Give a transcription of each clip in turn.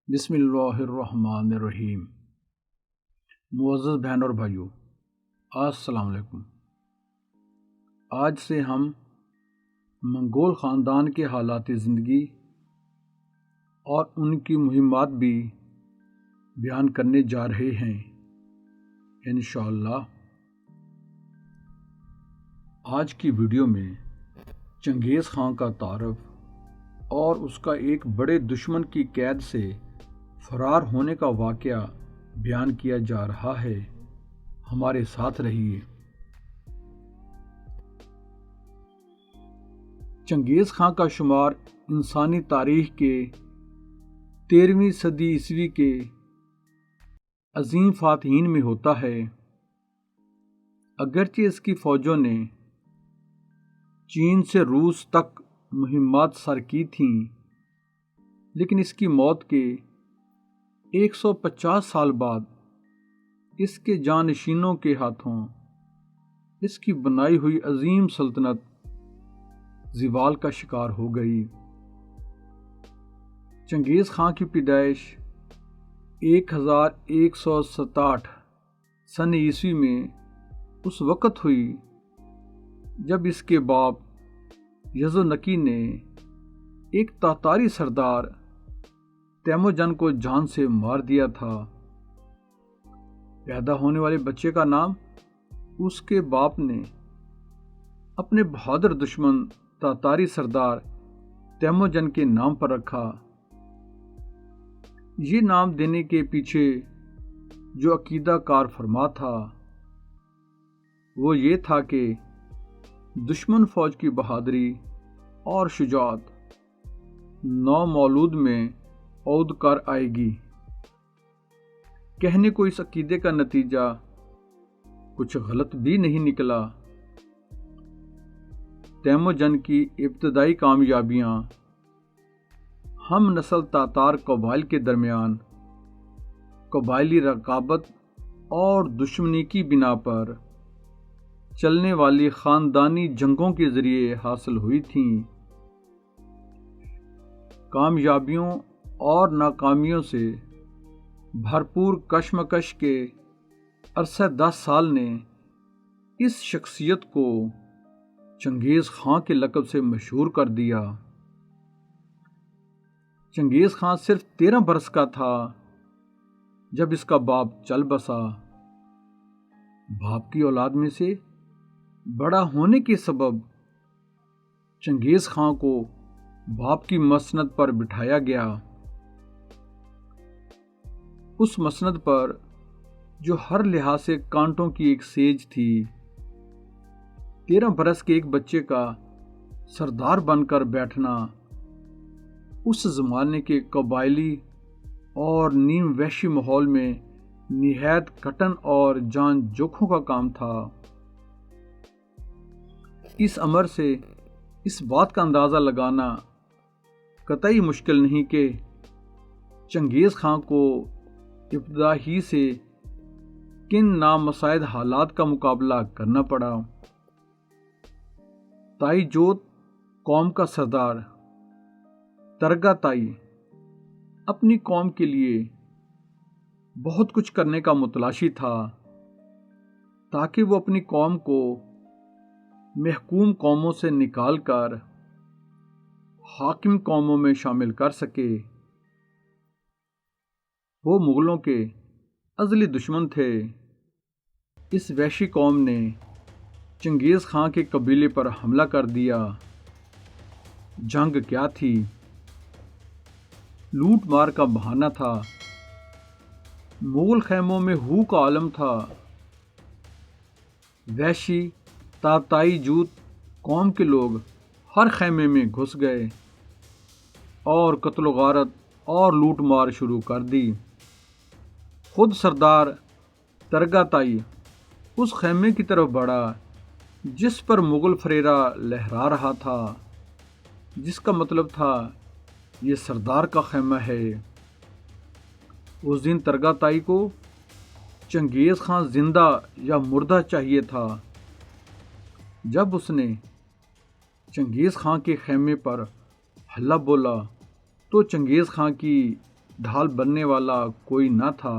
بسم اللہ الرحمن الرحیم۔ معزز بہن اور بھائیوں، السلام علیکم۔ آج سے ہم منگول خاندان کے حالات زندگی اور ان کی مہمات بھی بیان کرنے جا رہے ہیں انشاءاللہ۔ آج کی ویڈیو میں چنگیز خان کا تعارف اور اس کا ایک بڑے دشمن کی قید سے فرار ہونے کا واقعہ بیان کیا جا رہا ہے، ہمارے ساتھ رہیے۔ چنگیز خان کا شمار انسانی تاریخ کے 13ویں صدی عیسوی کے عظیم فاتحین میں ہوتا ہے۔ اگرچہ اس کی فوجوں نے چین سے روس تک مہمات سر کی تھیں، لیکن اس کی موت کے 150 سال بعد اس کے جانشینوں کے ہاتھوں اس کی بنائی ہوئی عظیم سلطنت زوال کا شکار ہو گئی۔ چنگیز خان کی پیدائش 1167 سن عیسوی میں اس وقت ہوئی جب اس کے باپ یزونکی نے ایک تاتاری سردار تیموجن کو جان سے مار دیا تھا۔ پیدا ہونے والے بچے کا نام اس کے باپ نے اپنے بہادر دشمن تاتاری سردار تیموجن کے نام پر رکھا۔ یہ نام دینے کے پیچھے جو عقیدہ کار فرما تھا وہ یہ تھا کہ دشمن فوج کی بہادری اور شجاعت نومولود میں عود کر آئے گی۔ کہنے کو اس عقیدے کا نتیجہ کچھ غلط بھی نہیں نکلا۔ تیموجن کی ابتدائی کامیابیاں ہم نسل تاتار قبائل کے درمیان قبائلی رقابت اور دشمنی کی بنا پر چلنے والی خاندانی جنگوں کے ذریعے حاصل ہوئی تھیں۔ کامیابیوں اور ناکامیوں سے بھرپور کشمکش کے عرصہ 10 سال نے اس شخصیت کو چنگیز خان کے لقب سے مشہور کر دیا۔ چنگیز خان صرف 13 برس کا تھا جب اس کا باپ چل بسا۔ باپ کی اولاد میں سے بڑا ہونے کے سبب چنگیز خان کو باپ کی مسند پر بٹھایا گیا۔ اس مسند پر جو ہر لحاظ سے کانٹوں کی ایک سیج تھی، 13 برس کے ایک بچے کا سردار بن کر بیٹھنا اس زمانے کے قبائلی اور نیم وحشی ماحول میں نہایت کٹن اور جان جوکھوں کا کام تھا۔ اس امر سے اس بات کا اندازہ لگانا قطعی مشکل نہیں کہ چنگیز خان کو ابتدا ہی سے کن نامساعد حالات کا مقابلہ کرنا پڑا۔ تائی جوت قوم کا سردار ترگا تائی اپنی قوم کے لیے بہت کچھ کرنے کا متلاشی تھا تاکہ وہ اپنی قوم کو محکوم قوموں سے نکال کر حاکم قوموں میں شامل کر سکے۔ وہ مغلوں کے ازلی دشمن تھے۔ اس وحشی قوم نے چنگیز خان کے قبیلے پر حملہ کر دیا۔ جنگ کیا تھی؟ لوٹ مار کا بہانہ تھا۔ مغل خیموں میں ہو کا عالم تھا۔ وحشی تاتائی جوت قوم کے لوگ ہر خیمے میں گھس گئے اور قتل و غارت اور لوٹ مار شروع کر دی۔ خود سردار ترگا تائی اس خیمے کی طرف بڑھا جس پر مغل فریرہ لہرا رہا تھا، جس کا مطلب تھا یہ سردار کا خیمہ ہے۔ اس دن ترگا تائی کو چنگیز خان زندہ یا مردہ چاہیے تھا۔ جب اس نے چنگیز خان کے خیمے پر حملہ بولا تو چنگیز خان کی ڈھال بننے والا کوئی نہ تھا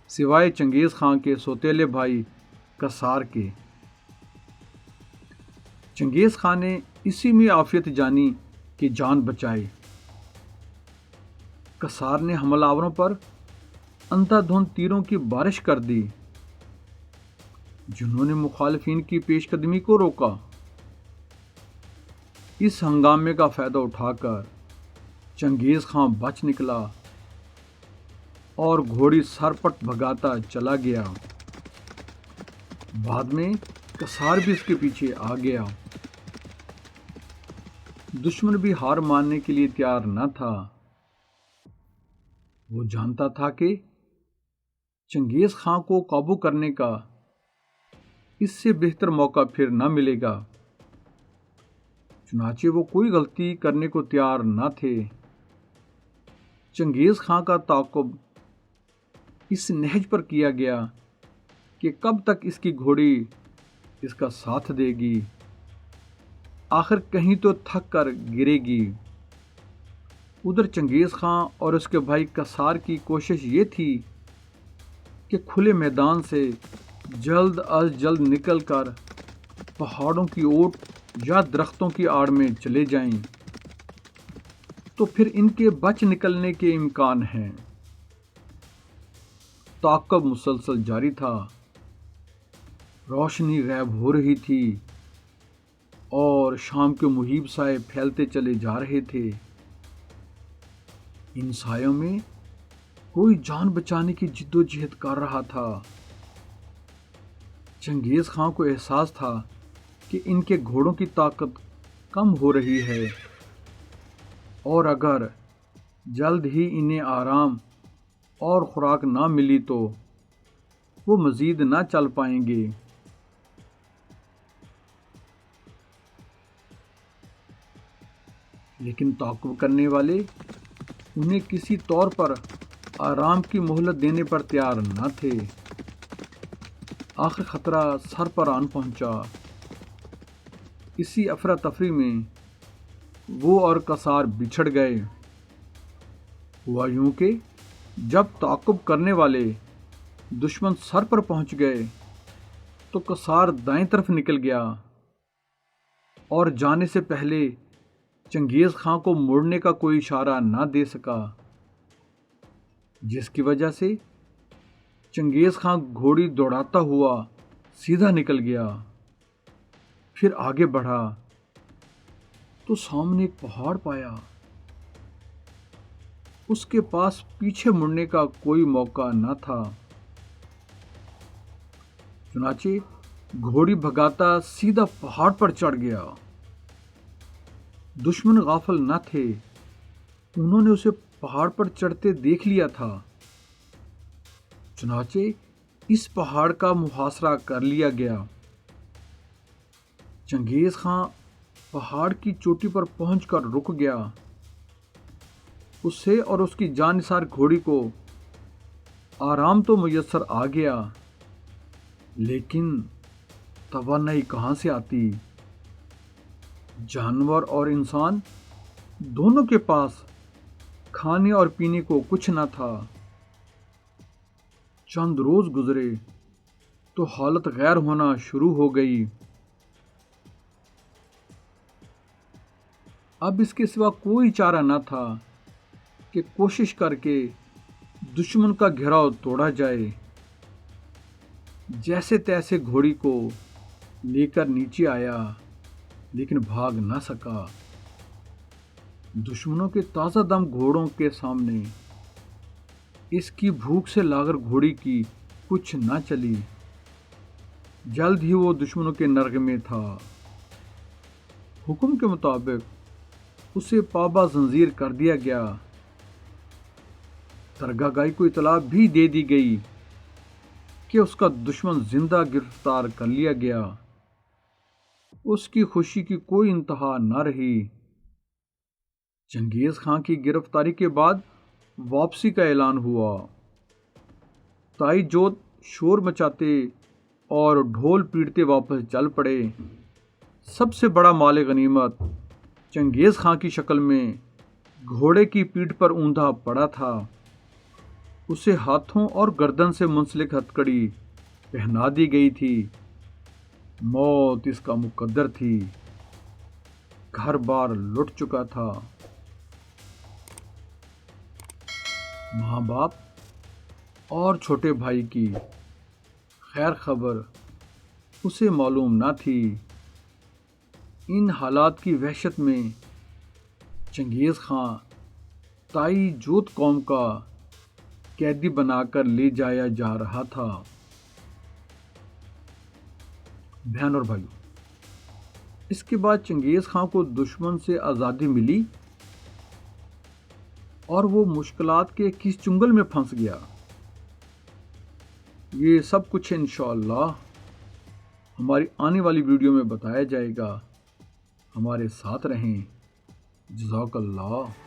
سوائے چنگیز خان کے سوتیلے بھائی کسار کے۔ چنگیز خان نے اسی میں عافیت جانی کہ جان بچائی۔ کسار نے حملہ آوروں پر اندھا دھند تیروں کی بارش کر دی جنہوں نے مخالفین کی پیش قدمی کو روکا۔ اس ہنگامے کا فائدہ اٹھا کر چنگیز خان بچ نکلا اور گھوڑی سر پٹ بھگاتا چلا گیا۔ بعد میں کسار بھی اس کے پیچھے آ گیا۔ دشمن بھی ہار ماننے کے لیے تیار نہ تھا۔ وہ جانتا تھا کہ چنگیز خان کو قابو کرنے کا اس سے بہتر موقع پھر نہ ملے گا، چنانچہ وہ کوئی غلطی کرنے کو تیار نہ تھے۔ چنگیز خان کا تعاقب اس نہج پر کیا گیا کہ کب تک اس کی گھوڑی اس کا ساتھ دے گی، آخر کہیں تو تھک کر گرے گی۔ ادھر چنگیز خان اور اس کے بھائی کسار کی کوشش یہ تھی کہ کھلے میدان سے جلد از جلد نکل کر پہاڑوں کی اوٹ یا درختوں کی آڑ میں چلے جائیں تو پھر ان کے بچ نکلنے کے امکان ہیں۔ تعاقب مسلسل جاری تھا، روشنی غائب ہو رہی تھی اور شام کے مہیب سائے پھیلتے چلے جا رہے تھے۔ ان سایوں میں کوئی جان بچانے کی جد و جہد کر رہا تھا۔ چنگیز خان کو احساس تھا کہ ان کے گھوڑوں کی طاقت کم ہو رہی ہے اور اگر جلد ہی انہیں آرام اور خوراک نہ ملی تو وہ مزید نہ چل پائیں گے۔ لیکن تعاقب کرنے والے انہیں کسی طور پر آرام کی مہلت دینے پر تیار نہ تھے۔ آخر خطرہ سر پر آن پہنچا۔ اسی افراتفری میں وہ اور کسار بچھڑ گئے۔ ہوا یوں کہ جب تعاقب کرنے والے دشمن سر پر پہنچ گئے تو کسار دائیں طرف نکل گیا اور جانے سے پہلے چنگیز خان کو مڑنے کا کوئی اشارہ نہ دے سکا، جس کی وجہ سے چنگیز خان گھوڑی دوڑاتا ہوا سیدھا نکل گیا۔ پھر آگے بڑھا تو سامنے ایک پہاڑ پایا۔ اس کے پاس پیچھے مڑنے کا کوئی موقع نہ تھا، چنانچہ گھوڑی بھگاتا سیدھا پہاڑ پر چڑھ گیا۔ دشمن غافل نہ تھے، انہوں نے اسے پہاڑ پر چڑھتے دیکھ لیا تھا، چنانچہ اس پہاڑ کا محاصرہ کر لیا گیا۔ چنگیز خان پہاڑ کی چوٹی پر پہنچ کر رک گیا۔ اسے اور اس کی جان نثار گھوڑی کو آرام تو میسر آ گیا، لیکن توانائی کہاں سے آتی؟ جانور اور انسان دونوں کے پاس کھانے اور پینے کو کچھ نہ تھا۔ چند روز گزرے تو حالت غیر ہونا شروع ہو گئی۔ اب اس کے سوا کوئی چارہ نہ تھا کہ کوشش کر کے دشمن کا گھیراؤ توڑا جائے۔ جیسے تیسے گھوڑی کو لے کر نیچے آیا، لیکن بھاگ نہ سکا۔ دشمنوں کے تازہ دم گھوڑوں کے سامنے اس کی بھوک سے لاغر گھوڑی کی کچھ نہ چلی۔ جلد ہی وہ دشمنوں کے نرغے میں تھا۔ حکم کے مطابق اسے پابا زنجیر کر دیا گیا۔ درگاہ گائی کو اطلاع بھی دے دی گئی کہ اس کا دشمن زندہ گرفتار کر لیا گیا۔ اس کی خوشی کی کوئی انتہا نہ رہی۔ چنگیز خان کی گرفتاری کے بعد واپسی کا اعلان ہوا۔ تائی جوت شور مچاتے اور ڈھول پیٹتے واپس چل پڑے۔ سب سے بڑا مال غنیمت چنگیز خان کی شکل میں گھوڑے کی پیٹھ پر اوندھا پڑا تھا، اسے ہاتھوں اور گردن سے منسلک ہتھکڑی پہنا دی گئی تھی۔ موت اس کا مقدر تھی، گھر بار لٹ چکا تھا، ماں باپ اور چھوٹے بھائی کی خیر خبر اسے معلوم نہ تھی۔ ان حالات کی وحشت میں چنگیز خان تائی جوت قوم کا قیدی بنا کر لے جایا جا رہا تھا۔ بہن اور بھائیوں، اس کے بعد چنگیز خان کو دشمن سے آزادی ملی اور وہ مشکلات کے کس چنگل میں پھنس گیا، یہ سب کچھ انشاءاللہ ہماری آنے والی ویڈیو میں بتایا جائے گا۔ ہمارے ساتھ رہیں۔ جزاک اللہ۔